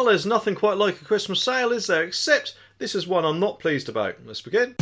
Well, there's nothing quite like a Christmas sale, is there? Except this is one I'm not pleased about. Let's begin.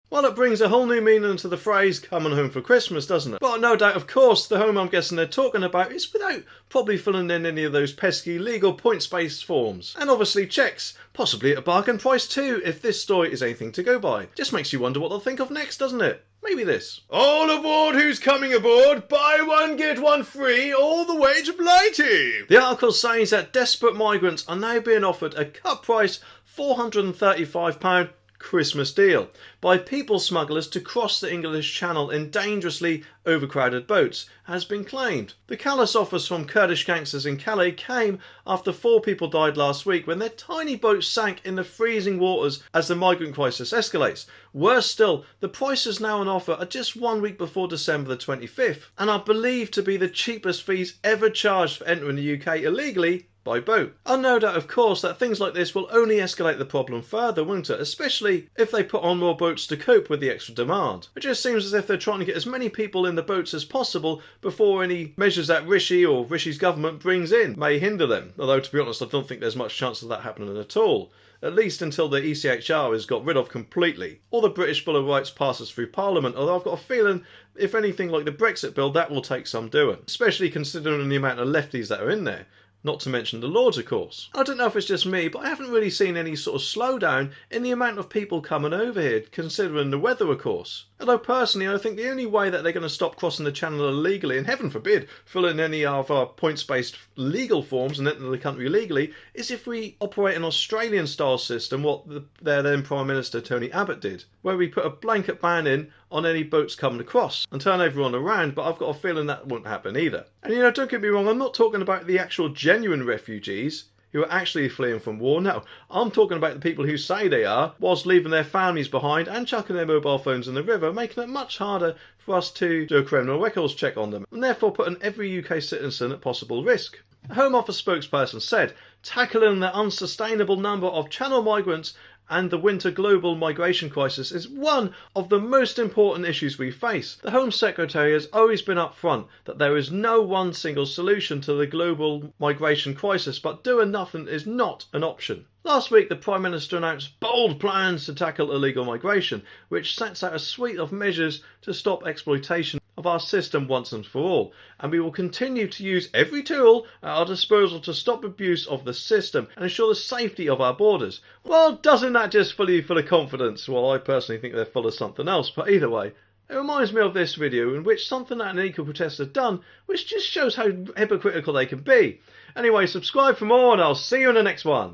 Well, it brings a whole new meaning to the phrase coming home for Christmas, doesn't it? But no doubt, of course, the home I'm guessing they're talking about is without probably filling in any of those pesky legal points-based forms. And obviously checks, possibly at a bargain price too, if this story is anything to go by. Just makes you wonder what they'll think of next, doesn't it? Maybe this. All aboard who's coming aboard, buy one get one free all the way to Blighty. The article says that desperate migrants are now being offered a cut price £435 Christmas deal by people smugglers to cross the English Channel in dangerously overcrowded boats has been claimed. The callous offers from Kurdish gangsters in Calais came after 4 people died last week when their tiny boat sank in the freezing waters as the migrant crisis escalates. Worse still, the prices now on offer are just 1 week before December the 25th and are believed to be the cheapest fees ever charged for entering the UK illegally by boat. And no doubt, of course, that things like this will only escalate the problem further, won't it? Especially if they put on more boats to cope with the extra demand. It just seems as if they're trying to get as many people in the boats as possible before any measures that Rishi or Rishi's government brings in may hinder them. Although, to be honest, I don't think there's much chance of that happening at all. At least until the ECHR is got rid of completely, or the British Bill of Rights passes through Parliament, although I've got a feeling, if anything like the Brexit bill, that will take some doing. Especially considering the amount of lefties that are in there. Not to mention the Lords, of course. I don't know if it's just me, but I haven't really seen any sort of slowdown in the amount of people coming over here, considering the weather, of course. Although personally, I think the only way that they're going to stop crossing the channel illegally, and heaven forbid, fill in any of our points-based legal forms and enter the country legally, is if we operate an Australian-style system, what their then Prime Minister Tony Abbott did, where we put a blanket ban in on any boats coming across and turn everyone around, but I've got a feeling that won't happen either. And don't get me wrong, I'm not talking about the actual genuine refugees who are actually fleeing from war. No, I'm talking about the people who say they are, whilst leaving their families behind and chucking their mobile phones in the river, making it much harder for us to do a criminal records check on them, and therefore putting every UK citizen at possible risk. A Home Office spokesperson said, tackling the unsustainable number of channel migrants and the winter global migration crisis is one of the most important issues we face. The Home Secretary has always been upfront that there is no one single solution to the global migration crisis, but doing nothing is not an option. Last week, the Prime Minister announced bold plans to tackle illegal migration, which sets out a suite of measures to stop exploitation of our system once and for all, and we will continue to use every tool at our disposal to stop abuse of the system and ensure the safety of our borders. Well, doesn't that just fill you full of confidence? Well, I personally think they're full of something else, but either way, it reminds me of this video in which something that an eco protester done, which just shows how hypocritical they can be. Anyway, subscribe for more and I'll see you in the next one.